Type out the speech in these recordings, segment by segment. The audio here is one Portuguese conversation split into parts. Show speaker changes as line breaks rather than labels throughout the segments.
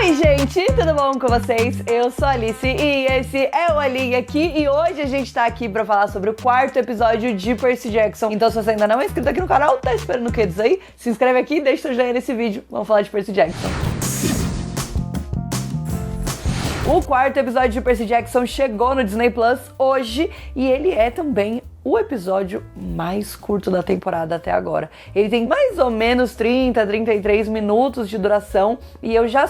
Oi gente, tudo bom com vocês? Eu sou a Alice e esse é o Ali aqui e hoje a gente tá aqui pra falar sobre o quarto episódio de Percy Jackson. Então se você ainda não é inscrito aqui no canal, tá esperando o que disso aí? Se inscreve aqui e deixa seu joinha nesse vídeo. Vamos falar de Percy Jackson. O quarto episódio de Percy Jackson chegou no Disney Plus hoje e ele é também o episódio mais curto da temporada até agora. Ele tem mais ou menos 33 minutos de duração e eu já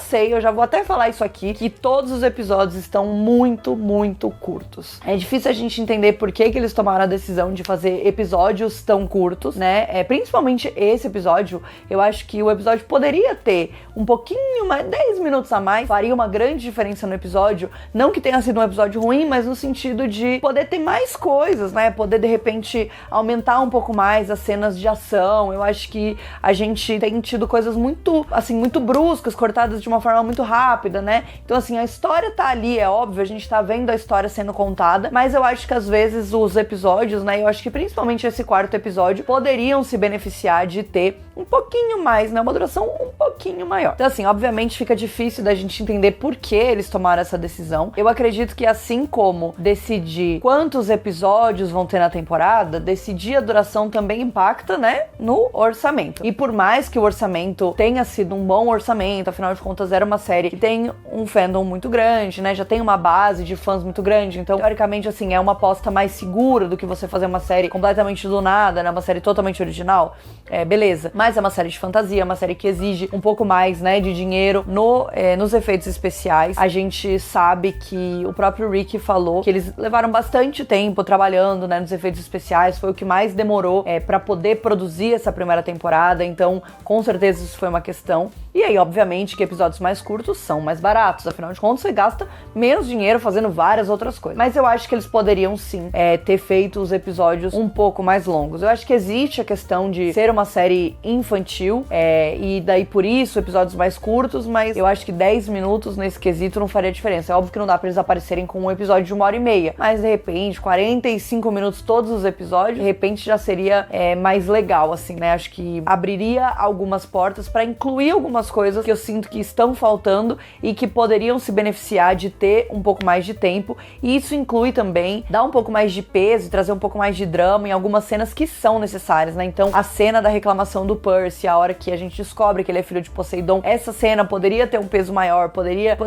vou até falar isso aqui, que todos os episódios estão muito curtos. É difícil a gente entender por que eles tomaram a decisão de fazer episódios tão curtos, né? Principalmente esse episódio, eu acho que o episódio poderia ter um pouquinho mais, 10 minutos a mais, faria uma grande diferença no episódio. Não que tenha sido um episódio ruim, mas no sentido de poder ter mais coisas, né? Poder de repente aumentar um pouco mais as cenas de ação. Eu acho que a gente tem tido coisas muito bruscas, cortadas de uma forma muito rápida, né? Então assim, a história tá ali, é óbvio, a gente tá vendo a história sendo contada, mas eu acho que às vezes os episódios, né, eu acho que principalmente esse quarto episódio, poderiam se beneficiar de ter um pouquinho mais, né, uma duração um pouquinho maior. Então assim, obviamente fica difícil da gente entender por que eles tomaram essa decisão. Eu acredito que assim como decidir quantos episódios vão ter na temporada, decidir a duração também impacta, né, no orçamento. E por mais que o orçamento tenha sido um bom orçamento, afinal de contas era uma série que tem um fandom muito grande, né, já tem uma base de fãs muito grande, então teoricamente assim, é uma aposta mais segura do que você fazer uma série completamente do nada, né, uma série totalmente original, beleza. Mas é uma série de fantasia, uma série que exige um pouco mais, né, de dinheiro nos efeitos especiais. A gente sabe que o próprio Rick falou que eles levaram bastante tempo trabalhando, né, nos efeitos especiais, foi o que mais demorou pra poder produzir essa primeira temporada, então com certeza isso foi uma questão. E aí, obviamente, que episódios mais curtos são mais baratos, afinal de contas você gasta menos dinheiro fazendo várias outras coisas. Mas eu acho que eles poderiam sim ter feito os episódios um pouco mais longos. Eu acho que existe a questão de ser uma série infantil, e daí por isso episódios mais curtos, mas eu acho que 10 minutos nesse quesito não faria diferença. É óbvio que não dá pra eles aparecerem com um episódio de 1h30, mas de repente 45 minutos todos os episódios, de repente já seria mais legal, assim, né? Acho que abriria algumas portas pra incluir algumas coisas que eu sinto que estão faltando e que poderiam se beneficiar de ter um pouco mais de tempo, e isso inclui também dar um pouco mais de peso e trazer um pouco mais de drama em algumas cenas que são necessárias, né? Então, a cena da reclamação do Percy, a hora que a gente descobre que ele é filho de Poseidon, essa cena poderia ter um peso maior, poderia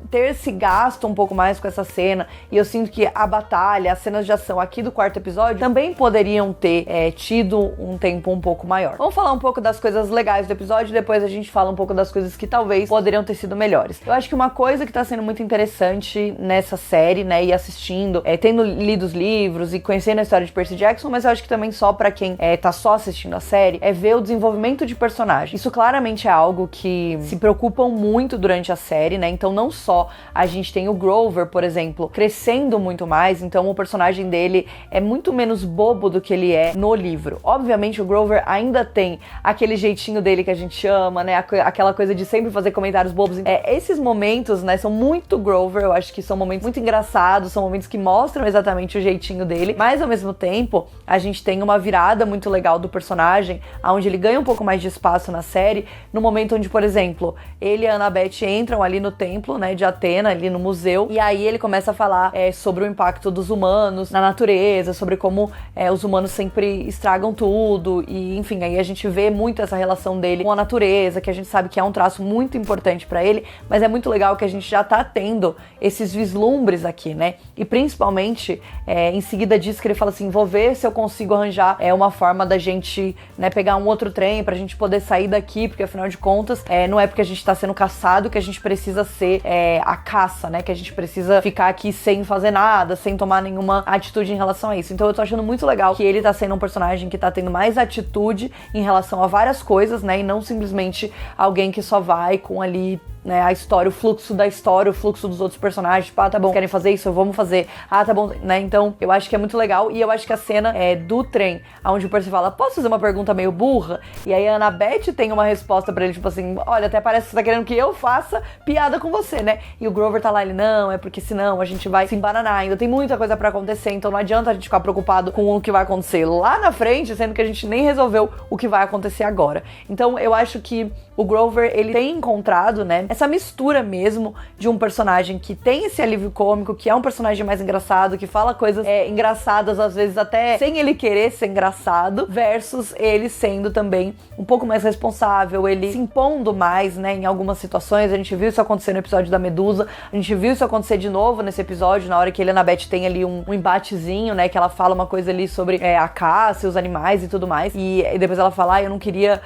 ter se gasto um pouco mais com essa cena, e eu sinto que a batalha, as cenas de ação aqui do quarto episódio também poderiam ter tido um tempo um pouco maior. Vamos falar um pouco das coisas legais do episódio e depois a gente fala um pouco das coisas que talvez poderiam ter sido melhores. Eu acho que uma coisa que tá sendo muito interessante nessa série, né, e assistindo, tendo lido os livros e conhecendo a história de Percy Jackson, mas eu acho que também só pra quem tá só assistindo a série, é ver o desenvolvimento de personagem. Isso claramente é algo que se preocupam muito durante a série, né, então não só a gente tem o Grover, por exemplo, crescendo muito mais, então o personagem dele é muito menos bobo do que ele é no livro. Obviamente o Grover ainda tem aquele jeitinho dele que a gente ama, né, aquela coisa de sempre fazer comentários bobos. Esses momentos, né, são muito Grover, eu acho que são momentos muito engraçados, são momentos que mostram exatamente o jeitinho dele, mas ao mesmo tempo a gente tem uma virada muito legal do personagem, onde ele ganha um pouco mais de espaço na série, no momento onde, por exemplo, ele e a Annabeth entram ali no templo, né, de Atena, ali no museu, e aí ele começa a falar sobre o impacto dos humanos na natureza, sobre como os humanos sempre estragam tudo, e enfim, aí a gente vê muito essa relação dele com a natureza, que a gente sabe que é um traço muito importante pra ele, mas é muito legal que a gente já tá tendo esses vislumbres aqui, né? E principalmente, em seguida disso que ele fala assim, vou ver se eu consigo arranjar uma forma da gente, né, pegar um outro trem pra gente poder sair daqui, porque afinal de contas, não é porque a gente tá sendo caçado que a gente precisa ser a caça, né? Que a gente precisa ficar aqui sem fazer nada, sem tomar nenhuma atitude em relação a isso. Então eu tô achando muito legal que ele tá sendo um personagem que tá tendo mais atitude em relação a várias coisas, né? E não simplesmente alguém que só vai com ali, né, a história, o fluxo da história, o fluxo dos outros personagens, tipo, tá bom, querem fazer isso, vamos fazer, tá bom, né, então eu acho que é muito legal, e eu acho que a cena do trem, onde o Percy fala, posso fazer uma pergunta meio burra? E aí a Annabeth tem uma resposta pra ele, tipo assim, olha, até parece que você tá querendo que eu faça piada com você, né, e o Grover tá lá, ele, não, é porque senão a gente vai se embananar, ainda tem muita coisa pra acontecer, então não adianta a gente ficar preocupado com o que vai acontecer lá na frente, sendo que a gente nem resolveu o que vai acontecer agora. Então eu acho que o Grover, ele tem encontrado, né, essa mistura mesmo de um personagem que tem esse alívio cômico, que é um personagem mais engraçado, que fala coisas engraçadas, às vezes até sem ele querer ser engraçado, versus ele sendo também um pouco mais responsável, ele se impondo mais, né, em algumas situações. A gente viu isso acontecer no episódio da Medusa, a gente viu isso acontecer de novo nesse episódio, na hora que ele e a Annabeth tem ali um embatezinho, né, que ela fala uma coisa ali sobre a caça, os animais e tudo mais, e depois ela fala, eu não queria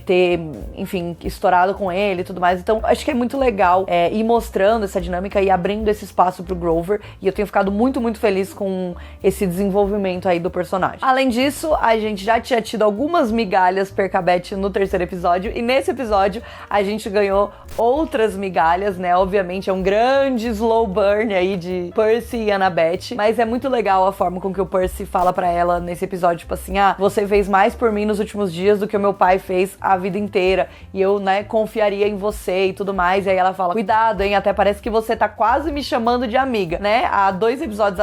ter, enfim, estourado com ele e tudo mais. Então, acho que é muito legal ir mostrando essa dinâmica e abrindo esse espaço pro Grover, e eu tenho ficado muito, muito feliz com esse desenvolvimento aí do personagem. Além disso, a gente já tinha tido algumas migalhas Percabeth no terceiro episódio, e nesse episódio a gente ganhou outras migalhas, né? Obviamente é um grande slow burn aí de Percy e Annabeth, mas é muito legal a forma com que o Percy fala pra ela nesse episódio, tipo assim, você fez mais por mim nos últimos dias do que o meu pai fez a vida inteira, e eu, né, confiaria em você e tudo mais. E aí ela fala, cuidado, hein, até parece que você tá quase me chamando de amiga, né? Há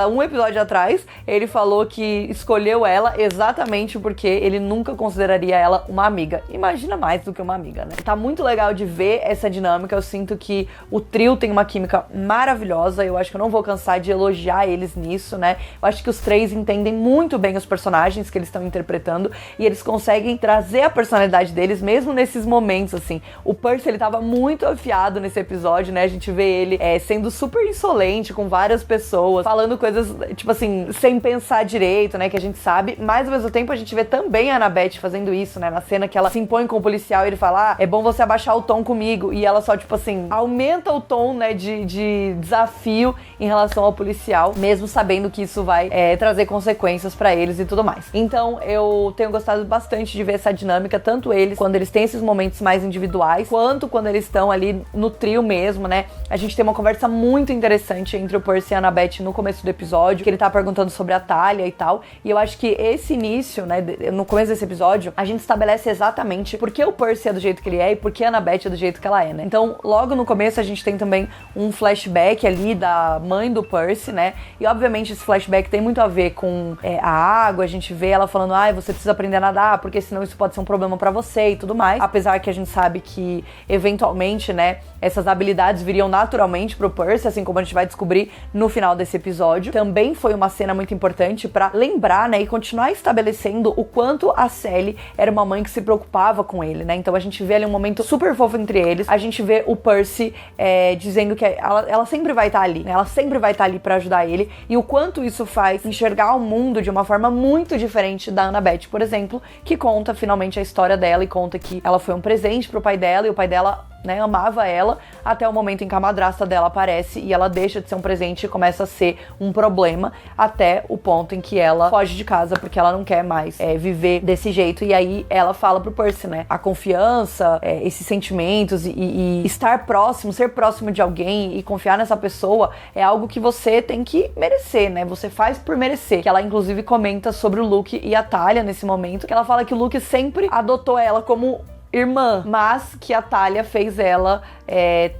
um episódio atrás, ele falou que escolheu ela exatamente porque ele nunca consideraria ela uma amiga. Imagina mais do que uma amiga, né? Tá muito legal de ver essa dinâmica, eu sinto que o trio tem uma química maravilhosa, eu acho que eu não vou cansar de elogiar eles nisso, né? Eu acho que os três entendem muito bem os personagens que eles estão interpretando, e eles conseguem trazer a personalidade deles, mesmo nesses momentos, assim. O Percy, ele tava muito afiado nesse episódio, né? A gente vê ele sendo super insolente com várias pessoas, falando coisas, tipo assim, sem pensar direito, né? Que a gente sabe, mas ao mesmo tempo a gente vê também a Annabeth fazendo isso, né? Na cena que ela se impõe com o policial e ele fala, é bom você abaixar o tom comigo, e ela só, tipo assim, aumenta o tom, né, de desafio em relação ao policial, mesmo sabendo que isso vai trazer consequências pra eles e tudo mais. Então, eu tenho gostado bastante de ver essa dinâmica, tanto eles, quando eles têm esses momentos mais individuais, quanto quando eles estão ali no trio mesmo, né? A gente tem uma conversa muito interessante entre o Percy e a Annabeth no começo do episódio, que ele tá perguntando sobre a Thalia e tal, e eu acho que esse início, né, no começo desse episódio, a gente estabelece exatamente por que o Percy é do jeito que ele é e por que a Annabeth é do jeito que ela é, né? Então, logo no começo a gente tem também um flashback ali da mãe do Percy, né? E obviamente esse flashback tem muito a ver com a água, a gente vê ela falando, você precisa aprender a nadar, porque senão isso pode ser um problema pra você e tudo mais. Apesar que a gente sabe que, eventualmente, né, essas habilidades viriam naturalmente pro Percy, assim como a gente vai descobrir no final desse episódio. Também foi uma cena muito importante pra lembrar, né, e continuar estabelecendo o quanto a Sally era uma mãe que se preocupava com ele, né? Então a gente vê ali um momento super fofo entre eles. A gente vê o Percy dizendo que ela sempre vai estar ali, né? Ela sempre vai estar ali pra ajudar ele, e o quanto isso faz enxergar o mundo de uma forma muito diferente da Annabeth, por exemplo, que conta finalmente a história dela e conta que ela foi um presente pro pai dela, e o pai dela, né, amava ela, até o momento em que a madrasta dela aparece e ela deixa de ser um presente e começa a ser um problema, até o ponto em que ela foge de casa porque ela não quer mais viver desse jeito. E aí ela fala pro Percy, né, a confiança, esses sentimentos e estar próximo, ser próximo de alguém e confiar nessa pessoa é algo que você tem que merecer, né, você faz por merecer. Que ela inclusive comenta sobre o Luke e a Thalia nesse momento, que ela fala que o Luke sempre adotou ela como irmã, mas que a Thalia fez ela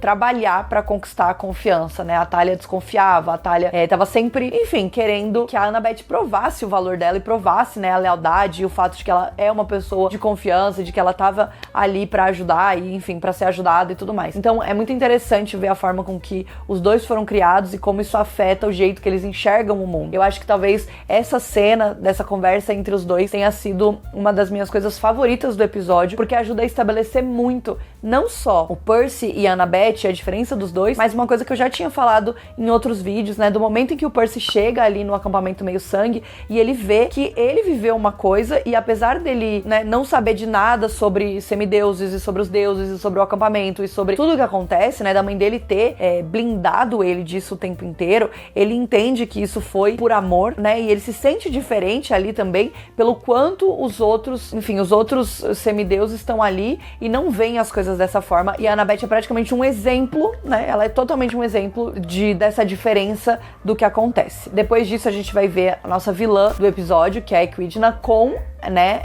trabalhar pra conquistar a confiança, né? A Thalia desconfiava, a Thalia tava sempre, enfim, querendo que a Annabeth provasse o valor dela e provasse, né, a lealdade e o fato de que ela é uma pessoa de confiança, de que ela tava ali pra ajudar e, enfim, pra ser ajudada e tudo mais. Então, é muito interessante ver a forma com que os dois foram criados e como isso afeta o jeito que eles enxergam o mundo. Eu acho que talvez essa cena dessa conversa entre os dois tenha sido uma das minhas coisas favoritas do episódio, porque ajuda a estabelecer muito, não só o Percy e a Annabeth, a diferença dos dois, mas uma coisa que eu já tinha falado em outros vídeos, né, do momento em que o Percy chega ali no acampamento meio sangue e ele vê que ele viveu uma coisa e apesar dele, né, não saber de nada sobre semideuses e sobre os deuses e sobre o acampamento e sobre tudo que acontece, né, da mãe dele ter blindado ele disso o tempo inteiro, ele entende que isso foi por amor, né, e ele se sente diferente ali também pelo quanto os outros, enfim, os outros semideuses estão ali e não veem as coisas dessa forma, e a Annabeth é praticamente um exemplo, né? Ela é totalmente um exemplo dessa diferença do que acontece. Depois disso, a gente vai ver a nossa vilã do episódio, que é a Equidna, com né,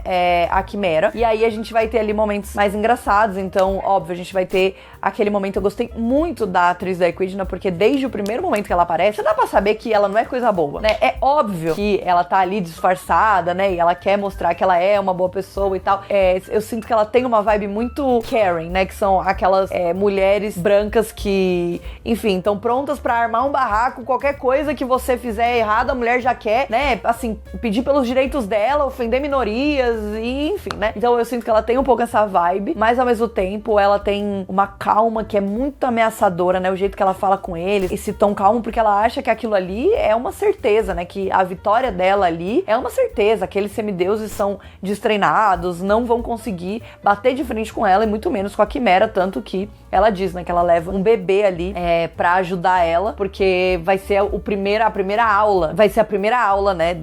a Quimera. E aí a gente vai ter ali momentos mais engraçados, então, óbvio, a gente vai ter aquele momento. Eu gostei muito da atriz da Equidna, porque desde o primeiro momento que ela aparece, dá pra saber que ela não é coisa boba, né? É óbvio que ela tá ali disfarçada, né, e ela quer mostrar que ela é uma boa pessoa e tal. Eu sinto que ela tem uma vibe muito caring, né, que são aquelas mulheres brancas que, enfim, estão prontas pra armar um barraco, qualquer coisa que você fizer errado, a mulher já quer, né, assim, pedir pelos direitos dela, ofender minorias e, enfim, né. Então eu sinto que ela tem um pouco essa vibe, mas ao mesmo tempo ela tem uma calma que é muito ameaçadora, né, o jeito que ela fala com eles, esse tom calmo, porque ela acha que aquilo ali é uma certeza, né, que a vitória dela ali é uma certeza, aqueles semideuses são destreinados, não vão conseguir bater de frente com ela e muito menos com a Quimera, tanto que ela diz, né, que ela leva um bebê ali pra ajudar ela, porque vai ser a primeira aula, né,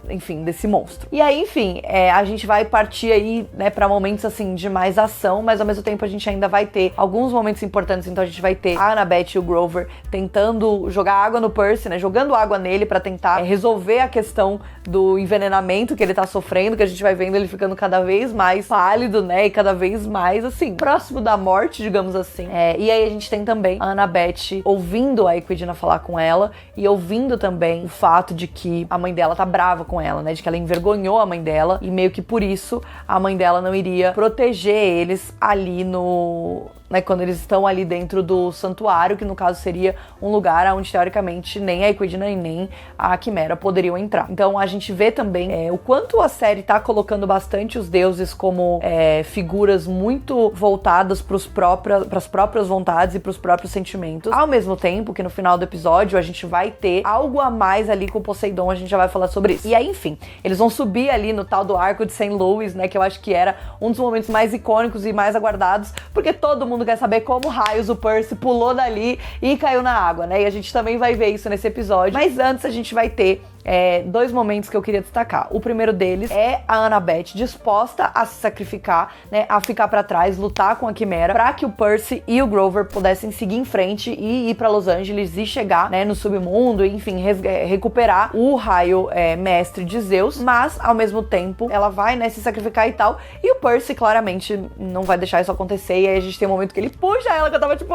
enfim, desse monstro. E aí, enfim, a gente vai partir aí, né, pra momentos, assim, de mais ação, mas ao mesmo tempo a gente ainda vai ter alguns momentos importantes. Então a gente vai ter a Annabeth e o Grover tentando jogar água no Percy, né, jogando água nele pra tentar resolver a questão do envenenamento que ele tá sofrendo, que a gente vai vendo ele ficando cada vez mais pálido, né, e cada vez mais, assim, próximo da morte, digamos assim. E aí a gente tem também a Annabeth ouvindo a Equidna falar com ela e ouvindo também o fato de que a mãe dela tá brava com ela, né, de que ela envergonhou a mãe dela e meio que por isso a mãe dela não iria proteger eles ali né, quando eles estão ali dentro do santuário, que no caso seria um lugar onde teoricamente nem a Equidna e nem a Quimera poderiam entrar. Então a gente vê também o quanto a série tá colocando bastante os deuses como figuras muito voltadas pras próprias vontades e pros próprios sentimentos, ao mesmo tempo que no final do episódio a gente vai ter algo a mais ali com o Poseidon, a gente já vai falar sobre isso. E aí, enfim, eles vão subir ali no tal do arco de St. Louis, né, que eu acho que era um dos momentos mais icônicos e mais aguardados, porque todo mundo quer saber como raios o Percy pulou dali e caiu na água, né, e a gente também vai ver isso nesse episódio. Mas antes a gente vai ter dois momentos que eu queria destacar. O primeiro deles é a Annabeth disposta a se sacrificar, né, a ficar pra trás, lutar com a Quimera, pra que o Percy e o Grover pudessem seguir em frente e ir pra Los Angeles e chegar, né, no submundo, e, enfim, recuperar o raio mestre de Zeus, mas ao mesmo tempo ela vai, né, se sacrificar e tal, e o Percy claramente não vai deixar isso acontecer, e aí a gente tem um momento que ele puxa ela, que eu tava tipo,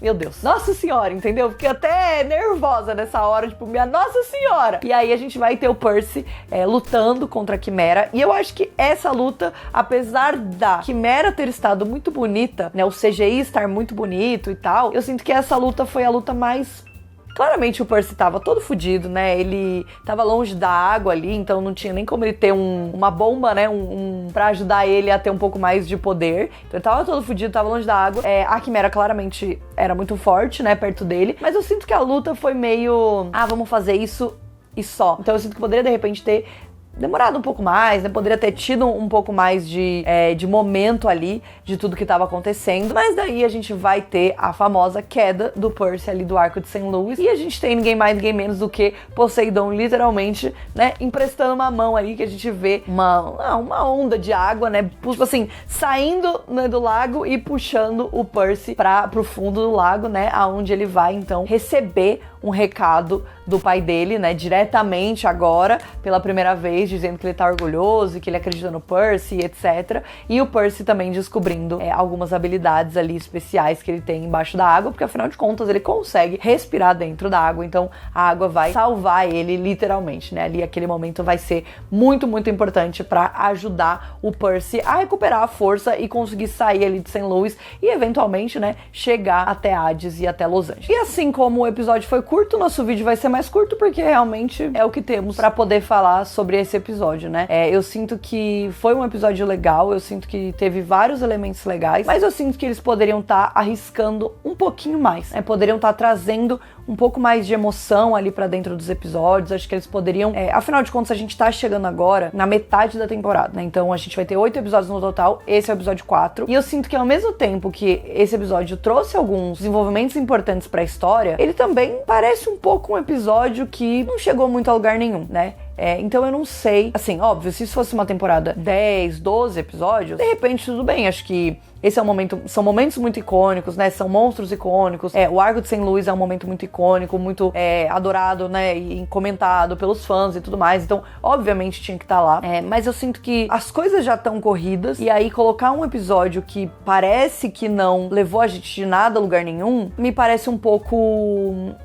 meu Deus, Nossa Senhora, entendeu? Fiquei até nervosa nessa hora, tipo, minha Nossa Senhora! E aí a gente vai ter o Percy lutando contra a Quimera, e eu acho que essa luta, apesar da Quimera ter estado muito bonita, né, o CGI estar muito bonito e tal, eu sinto que essa luta foi a luta mais... Claramente o Percy tava todo fudido, né? Ele tava longe da água ali, então não tinha nem como ele ter uma bomba, né? Pra ajudar ele a ter um pouco mais de poder. Então ele tava todo fudido, tava longe da água. A Quimera claramente era muito forte, né? Perto dele. Mas eu sinto que a luta foi meio... vamos fazer isso e só. Então eu sinto que poderia, de repente, ter demorado um pouco mais, né? Poderia ter tido um pouco mais de momento ali de tudo que estava acontecendo, mas daí a gente vai ter a famosa queda do Percy ali do arco de St. Louis, e a gente tem ninguém mais, ninguém menos do que Poseidon, literalmente, né, emprestando uma mão ali, que a gente vê uma onda de água, né, assim, saindo, né, do lago e puxando o Percy pro fundo do lago, né, aonde ele vai, então, receber um recado do pai dele, né, diretamente agora, pela primeira vez, dizendo que ele tá orgulhoso e que ele acredita no Percy, etc. E o Percy também descobrindo algumas habilidades ali especiais que ele tem embaixo da água, porque afinal de contas ele consegue respirar dentro da água, então a água vai salvar ele literalmente, né? Ali aquele momento vai ser muito, muito importante para ajudar o Percy a recuperar a força e conseguir sair ali de St. Louis e eventualmente, né, chegar até Hades e até Los Angeles. E assim como o episódio foi curto, nosso vídeo vai ser mais curto porque realmente é o que temos para poder falar sobre esse episódio, né? Eu sinto que foi um episódio legal, eu sinto que teve vários elementos legais, mas eu sinto que eles poderiam estar arriscando um pouquinho mais, né? Poderiam estar trazendo um pouco mais de emoção ali pra dentro dos episódios. Acho que eles poderiam... afinal de contas, a gente tá chegando agora na metade da temporada, né? Então a gente vai ter 8 episódios no total, esse é o episódio 4. E eu sinto que ao mesmo tempo que esse episódio trouxe alguns desenvolvimentos importantes pra história, ele também parece um pouco um episódio que não chegou muito a lugar nenhum, né? Então eu não sei, assim, óbvio, se isso fosse uma temporada 10, 12 episódios, de repente tudo bem, acho que esse é um momento, são momentos muito icônicos, né, são monstros icônicos, o Arco de St. Louis é um momento muito icônico, muito adorado, né, e comentado pelos fãs e tudo mais, então obviamente tinha que estar lá, mas eu sinto que as coisas já estão corridas, e aí colocar um episódio que parece que não levou a gente de nada a lugar nenhum, me parece um pouco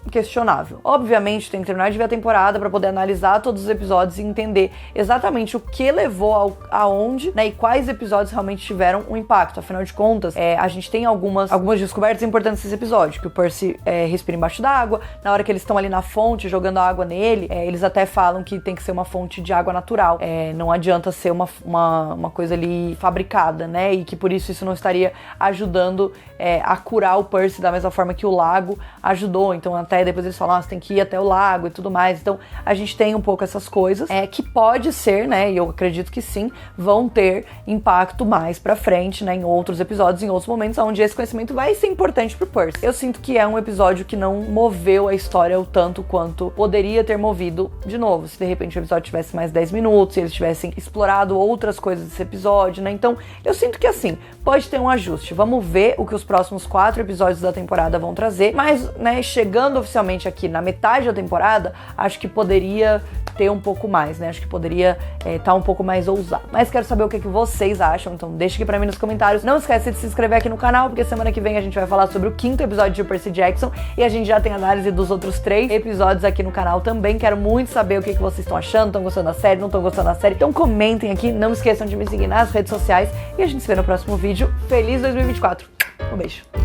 questionável. Obviamente tem que terminar de ver a temporada pra poder analisar todos os episódios e entender exatamente o que levou aonde, né, e quais episódios realmente tiveram um impacto. Afinal de contas, a gente tem algumas descobertas importantes nesse episódio, que o Percy respira embaixo d'água, na hora que eles estão ali na fonte jogando água nele, eles até falam que tem que ser uma fonte de água natural, não adianta ser uma coisa ali fabricada, né, e que por isso não estaria ajudando a curar o Percy da mesma forma que o lago ajudou. Então até depois eles falam, você tem que ir até o lago e tudo mais. Então a gente tem um pouco essas coisas que pode ser, né, e eu acredito que sim, vão ter impacto mais pra frente, né, em outros episódios, em outros momentos, onde esse conhecimento vai ser importante pro Percy. Eu sinto que é um episódio que não moveu a história o tanto quanto poderia ter movido. De novo, se de repente o episódio tivesse mais 10 minutos, se eles tivessem explorado outras coisas desse episódio, né, então eu sinto que assim, pode ter um ajuste. Vamos ver o que os próximos 4 episódios da temporada vão trazer, mas, né, chegando oficialmente aqui na metade da temporada, acho que poderia ter um pouco mais, né? Acho que poderia estar um pouco mais ousado. Mas quero saber o que vocês acham, então deixa aqui pra mim nos comentários. Não esquece de se inscrever aqui no canal, porque semana que vem a gente vai falar sobre o 5º episódio de Percy Jackson e a gente já tem análise dos outros 3 episódios aqui no canal também. Quero muito saber o que vocês estão achando, estão gostando da série, não estão gostando da série. Então comentem aqui, não esqueçam de me seguir nas redes sociais e a gente se vê no próximo vídeo. Feliz 2024! Um beijo!